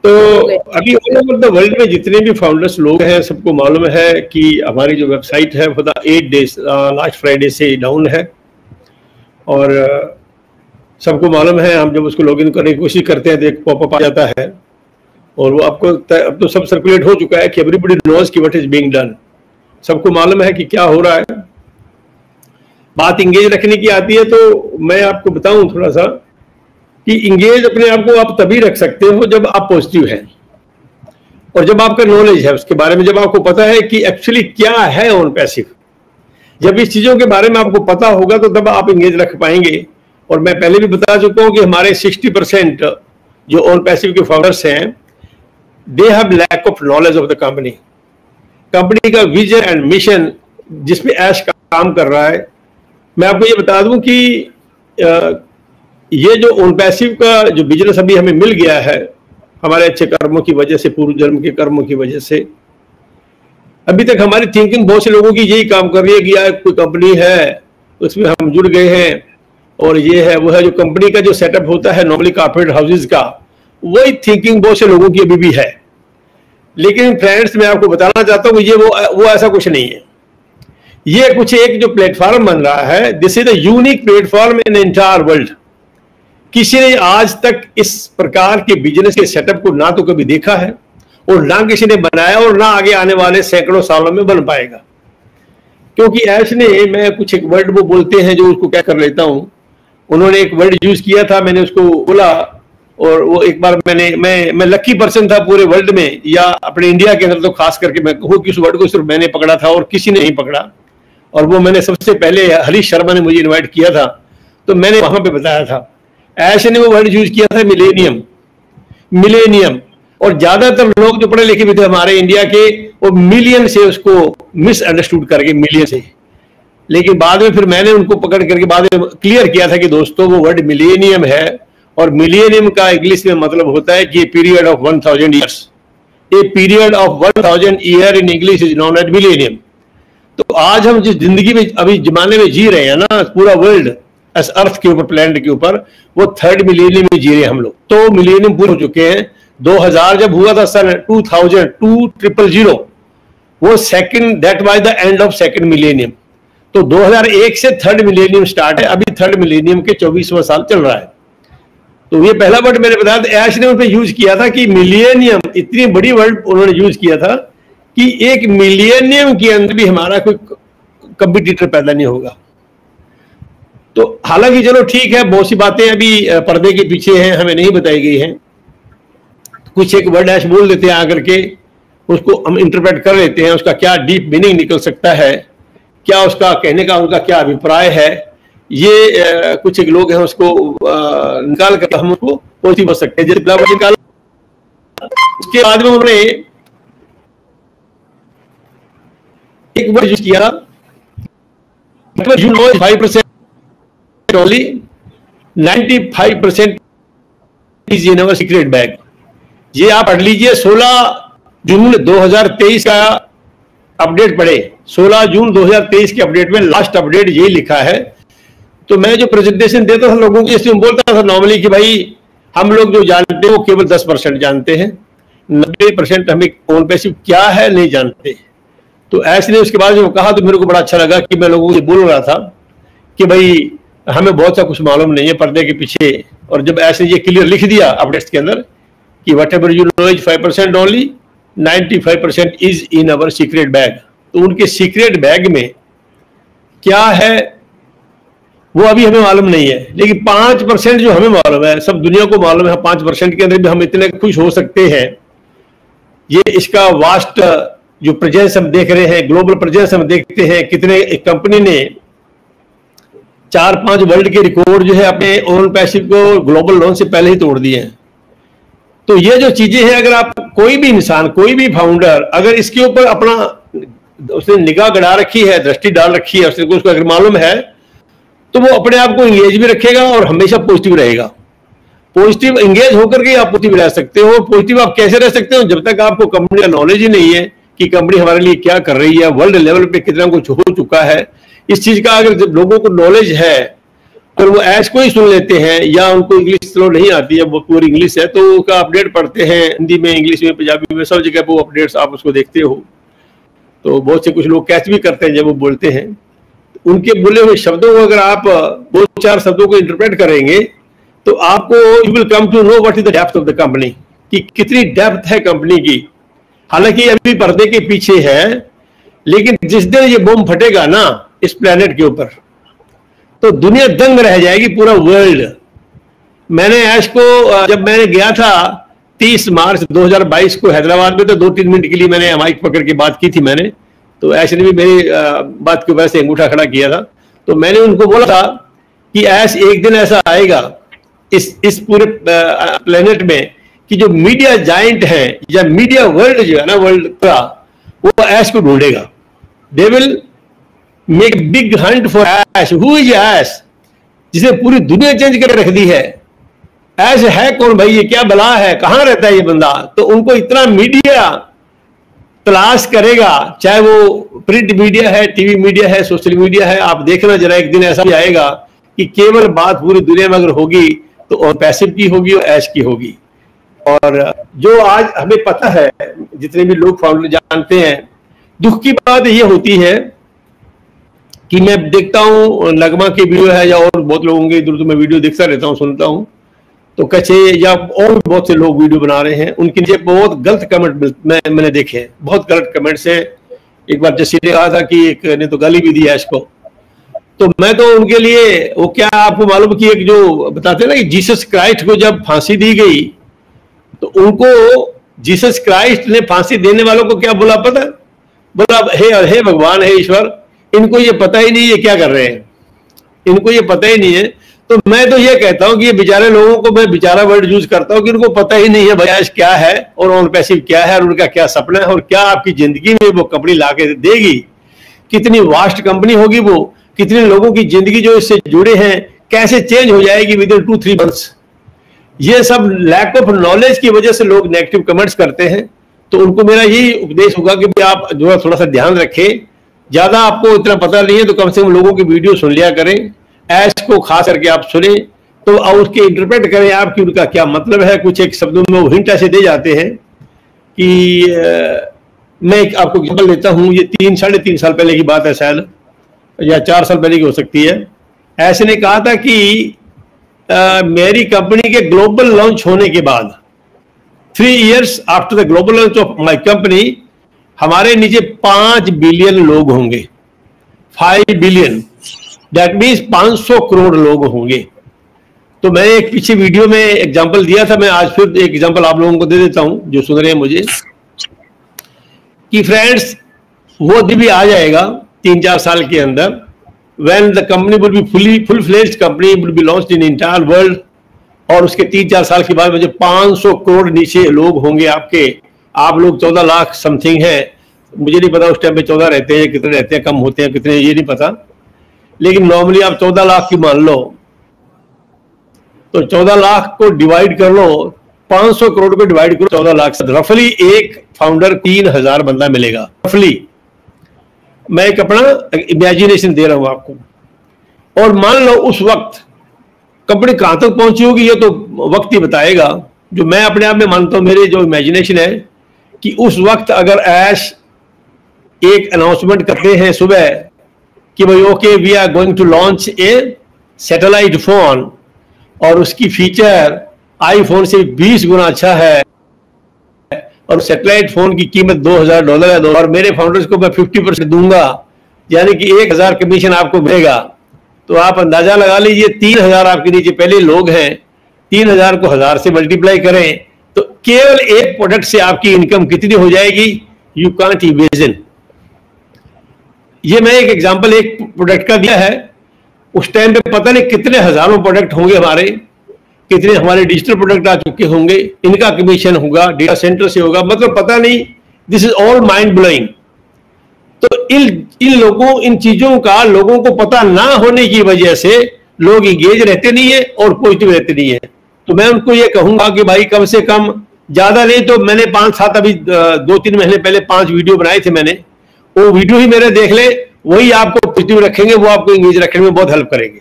तो अभी all over the world में जितने भी फाउंडर्स लोग हैं सबको मालूम है कि हमारी जो वेबसाइट है वो 8 डेज लास्ट फ्राइडे से डाउन है, और सबको मालूम है हम जब उसको लॉगिन करने की कोशिश करते हैं तो एक पॉपअप आ जाता है, और वो आपको अब तो सब सर्कुलेट हो चुका है कि एवरीबॉडी नोज कि व्हाट इज बीइंग डन, सबको मालूम है कि क्या हो रहा है। बात इंगेज रखने की आती है तो मैं आपको बताऊं थोड़ा सा कि इंगेज अपने आप को आप तभी रख सकते हो जब आप पॉजिटिव हैं, और जब आपका नॉलेज है उसके बारे में, जब आपको पता है कि एक्चुअली क्या है ऑन पैसिव। जब इस चीजों के बारे में आपको पता होगा तो तब आप इंगेज रख पाएंगे। और मैं पहले भी बता चुका हूं कि हमारे 60% जो ऑन पैसिव के फाउंडर्स हैं, they have lack of knowledge of the company. Company का विजन एंड मिशन जिसमें ऐश काम कर रहा है। मैं आपको ये बता दूं कि ये जो ऑन पैसिव का जो बिजनेस अभी हमें मिल गया है हमारे अच्छे कर्मों की वजह से, पूर्व जन्म के कर्मों की वजह से, अभी तक हमारी थिंकिंग बहुत से लोगों की यही काम कर रही है कि यार कोई कंपनी है उसमें हम जुड़ गए हैं और ये है वो है। जो कंपनी का जो सेटअप होता है नॉर्मली कॉर्पोरेट हाउसेज का, वही थिंकिंग बहुत से लोगों की अभी भी है। लेकिन फ्रेंड्स मैं आपको बताना चाहता हूँ कि ये वो ऐसा कुछ नहीं है। ये कुछ एक जो प्लेटफॉर्म बन रहा है, this is a unique platform in entire world. किसी ने आज तक इस प्रकार के बिजनेस के सेटअप को ना तो कभी देखा है और ना किसी ने बनाया, और ना आगे आने वाले सैकड़ों सालों में बन पाएगा। क्योंकि ऐश ने, मैं कुछ एक वर्ड वो बोलते हैं जो उसको क्या कर लेता हूं, उन्होंने एक वर्ड यूज किया था, मैंने उसको बोला, और वो एक बार मैं लकी पर्सन था पूरे वर्ल्ड में या अपने इंडिया के अंदर तो खास करके मैं कहूँ कि उस वर्ड को सिर्फ मैंने पकड़ा था और किसी ने नहीं पकड़ा। और वो मैंने सबसे पहले हरीश शर्मा ने मुझे इन्वाइट किया था तो मैंने वहां पे बताया था। ऐश ने वो वर्ड यूज किया था मिलेनियम। और ज्यादातर लोग जो पढ़े लिखे भी थे हमारे इंडिया के, वो मिलियन से उसको मिसअंडरस्टूड करके मिलियन से, लेकिन बाद में फिर मैंने उनको पकड़ करके बाद में क्लियर किया था कि दोस्तों वो वर्ड मिलेनियम है, और मिलेनियम का इंग्लिश में मतलब होता है कि period of 1000 years. A period of 1000 year in English is known as millennium. तो आज हम जिस जिंदगी में अभी जमाने में जी रहे हैं ना, पूरा वर्ल्ड इस अर्थ के ऊपर, प्लैनेट के ऊपर, वो 3rd मिलेनियम में जी रहे हैं हम लोग। तो मिलेनियम पूरे हो चुके हैं। 2000 जब हुआ था सन 2000 वो second, that was the end of 2nd millennium. तो 2001 से 3rd मिलेनियम स्टार्ट है। अभी 3rd मिलेनियम के 24वां साल चल रहा है। तो ये पहला वर्ड मैंने बताया था, ऐश ने उन पे यूज किया था कि मिलेनियम, इतनी बड़ी वर्ड उन्होंने यूज किया था कि एक मिलेनियम के अंदर भी हमारा कोई कंपटीटर पैदा नहीं होगा। तो हालांकि चलो ठीक है, बहुत सी बातें अभी पर्दे के पीछे हैं, हमें नहीं बताई गई हैं। कुछ एक वर्ड ऐश बोल देते हैं आकर के, उसको हम इंटरप्रेट कर लेते हैं, उसका क्या डीप मीनिंग निकल सकता है, क्या उसका कहने का उनका क्या अभिप्राय है, ये कुछ एक लोग हैं उसको निकाल कर हम उसको पॉजिटिव बन सकते हैं। जैसे निकाल, उसके बाद में उन्होंने एक वर्ड यूज किया, 5% only 95% is in our secret bag। ये आप पढ़ लीजिए, 16 जून 2023 का अपडेट पढ़े, 16 जून 2023 के अपडेट में लास्ट अपडेट यही लिखा है। तो मैं जो प्रेजेंटेशन देता था लोगों की, इसमें बोलता था नॉर्मली कि भाई हम लोग जो जानते हैं वो केवल 10% जानते हैं, 90% हमें ऑन पैसिव क्या है नहीं जानते। तो ऐसे ने उसके बाद जो कहा तो मेरे को बड़ा अच्छा लगा कि मैं लोगों को बोल रहा था कि भाई हमें बहुत सा कुछ मालूम नहीं है पर्दे के पीछे। और जब ऐसे ये क्लियर लिख दिया अपडेट्स के अंदर कि what ever you know is 5% only, 95% is in our secret bag. तो उनके सीक्रेट बैग में क्या है वो अभी हमें मालूम नहीं है, लेकिन 5% जो हमें मालूम है, सब दुनिया को मालूम है। 5% के अंदर भी हम इतने खुश हो सकते हैं। ये इसका वास्ट जो प्रेजेंस हम देख रहे हैं, ग्लोबल प्रेजेंस हम देखते हैं, कितने एक कंपनी ने 4-5 वर्ल्ड के रिकॉर्ड जो है अपने ऑन पैसिव को ग्लोबल लॉन्च से पहले ही तोड़ दिए हैं। तो ये जो चीजें हैं, अगर आप कोई भी इंसान, कोई भी फाउंडर अगर इसके ऊपर अपना उसने निगाह गड़ा रखी है, दृष्टि डाल रखी है, उसको अगर मालूम है तो वो अपने आप को इंगेज भी रखेगा और हमेशा पॉजिटिव रहेगा। पॉजिटिव इंगेज होकर के आप पॉजिटिव रह सकते हो। पॉजिटिव आप कैसे रह सकते हो? जब तक आपको कंपनी का नॉलेज ही नहीं है कि कंपनी हमारे लिए क्या कर रही है, वर्ल्ड लेवल पे कितना कुछ हो चुका है, इस चीज का अगर लोगों को नॉलेज है और वो ऐश को ही सुन लेते हैं या उनको इंग्लिश चलो नहीं आती है, वो पूरी इंग्लिश है, तो उसका अपडेट पढ़ते हैं हिंदी में, इंग्लिश में, पंजाबी में, सब जगह पे वो अपडेट्स आप उसको देखते हो। तो बहुत से कुछ लोग कैच भी करते हैं जब वो बोलते हैं। उनके बोले हुए शब्दों को अगर आप 2-4 शब्दों को इंटरप्रेट करेंगे तो आपको you will come to know what is the depth of the company, कि कितनी डेप्थ है कंपनी की। हालांकि अभी पर्दे के पीछे है, लेकिन जिस दिन ये बम फटेगा ना इस प्लेनेट के ऊपर, तो दुनिया दंग रह जाएगी, पूरा वर्ल्ड। मैंने ऐश को जब मैंने गया था 30 मार्च 2022 को हैदराबाद में, तो 2-3 मिनट के लिए मैंने माइक पकड़ के बात की थी मैंने, तो ऐश ने भी मेरी बात की वजह से अंगूठा खड़ा किया था। तो मैंने उनको बोला था कि ऐश एक दिन ऐसा आएगा इस पूरे प्लेनेट में कि जो मीडिया जाइंट है या मीडिया वर्ल्ड जो है ना, वर्ल्ड का, वो ऐश को ढूंढेगा। They will make big hunt for Ash. Who is Ash, जिसे पूरी दुनिया चेंज करके रख दी है। ऐश है कौन भाई, ये क्या बला है, कहां रहता है ये बंदा। तो उनको इतना मीडिया तलाश करेगा, चाहे वो प्रिंट मीडिया है, टीवी मीडिया है, सोशल मीडिया है। आप देखना जरा, एक दिन ऐसा भी आएगा कि केवल बात पूरी दुनिया में अगर होगी तो और पैसिव की होगी और ऐश की होगी। और जो आज हमें पता है, जितने भी लोग फाउंडर जानते हैं, दुख की बात ये होती है कि मैं देखता हूं नगमा की वीडियो है या और बहुत लोगों के इधर उधर मैं वीडियो देखता रहता हूं, सुनता हूं, तो कैसे या और भी बहुत से लोग वीडियो बना रहे हैं, उनके नीचे बहुत गलत कमेंट मैंने देखे हैं, बहुत गलत कमेंट्स हैं। एक बार जैसे ने कहा था कि एक ने तो गाली भी दी ऐश को, तो मैं तो उनके लिए, वो क्या आपको मालूम कि एक जो बताते हैं ना कि जीसस क्राइस्ट को जब फांसी दी गई, तो उनको जीसस क्राइस्ट ने फांसी देने वालों को क्या बोला पता, बोला हे भगवान, हे ईश्वर, इनको ये पता ही नहीं ये क्या कर रहे हैं, इनको ये पता ही नहीं है। तो मैं तो ये कहता हूं कि ये बेचारे लोगों को, मैं बेचारा वर्ड यूज करता हूं कि इनको पता ही नहीं है बयाज क्या है और ऑन पैसिव क्या है और उनका क्या सपना है और क्या आपकी जिंदगी में वो कंपनी लाके देगी, कितनी वास्ट कंपनी होगी वो, कितने लोगों की जिंदगी जो इससे जुड़े हैं कैसे चेंज हो जाएगी विद इन 2-3 मंथ्स। ये सब लैक ऑफ नॉलेज की वजह से लोग नेगेटिव कमेंट्स करते हैं। तो उनको मेरा यही उपदेश होगा कि आप जो है थोड़ा सा ध्यान रखें, ज्यादा आपको इतना पता नहीं है तो कम से कम लोगों की वीडियो सुन लिया करें, ऐश को खास करके आप सुने तो उसके इंटरप्रेट करें आप कि उनका क्या मतलब है। कुछ एक शब्दों में वो हिंट ऐसे दे जाते हैं कि मैं आपको एग्जाम्पल देता हूं, ये 3-3.5 साल पहले की बात है शायद, या 4 साल पहले की हो सकती है। ऐसे ने कहा था कि मेरी कंपनी के ग्लोबल लॉन्च होने के बाद 3 years after the global launch of my company, हमारे नीचे 5 बिलियन लोग होंगे, 5 बिलियन, दैट मीन्स 500 करोड़ लोग होंगे। तो मैंने एक पीछे वीडियो में एग्जांपल दिया था, मैं आज फिर एक एग्जांपल आप लोगों को दे देता हूं जो सुन रहे हैं मुझे, कि फ्रेंड्स वो दिन भी आ जाएगा 3-4 साल के अंदर, when the company will be full fledged company will be launched in entire world, और उसके 3-4 साल के बाद मुझे 500 करोड़ नीचे लोग होंगे आपके। आप लोग 14 लाख समथिंग है, मुझे नहीं पता उस टाइम पे 14 रहते हैं, कितने रहते हैं, कम होते हैं कितने, ये नहीं पता, लेकिन नॉर्मली आप 14 लाख की मान लो, तो 14 लाख को डिवाइड कर लो, 500 करोड़ को डिवाइड करो 14 लाख से, रफली एक फाउंडर 3000 बंदा मिलेगा रफली। मैं एक अपना इमेजिनेशन दे रहा हूं आपको, और मान लो उस वक्त कंपनी कहां तक पहुंची होगी ये तो वक्त ही बताएगा। जो मैं अपने आप में मानता हूं, मेरे जो इमेजिनेशन है कि उस वक्त अगर ऐश एक अनाउंसमेंट करते हैं सुबह कि भाई okay we are going to launch a satellite phone, और उसकी फीचर आईफोन से 20 गुना अच्छा है, और सैटेलाइट फोन की कीमत $2000 है, और मेरे फाउंडर्स को मैं 50% दूंगा, यानी कि 1000 कमीशन आपको मिलेगा। तो आप अंदाजा लगा लीजिए 3000 आपके नीचे पहले लोग हैं, 3000 को 1000 से मल्टीप्लाई करें तो केवल एक प्रोडक्ट से आपकी इनकम कितनी हो जाएगी, यू कांट इमेजिन। ये मैं एक एग्जांपल एक प्रोडक्ट का दिया है, उस टाइम पे पता नहीं कितने हजारों प्रोडक्ट होंगे हमारे, कितने हमारे डिजिटल प्रोडक्ट आ चुके होंगे, इनका कमीशन होगा, डेटा सेंटर से होगा, मतलब पता नहीं, this is all mind blowing. तो इन लोगों, इन चीजों का लोगों को पता ना होने की वजह से लोग इंगेज रहते नहीं है और पॉजिटिव रहते नहीं है। तो मैं उनको ये कहूंगा कि भाई कम से कम, ज्यादा नहीं तो मैंने 5-7 अभी 2-3 महीने पहले 5 वीडियो बनाए थे मैंने, वो वीडियो ही मेरे देख ले, वही आपको पॉजिटिव रखेंगे, वो आपको इंगेज रखने में बहुत हेल्प करेंगे।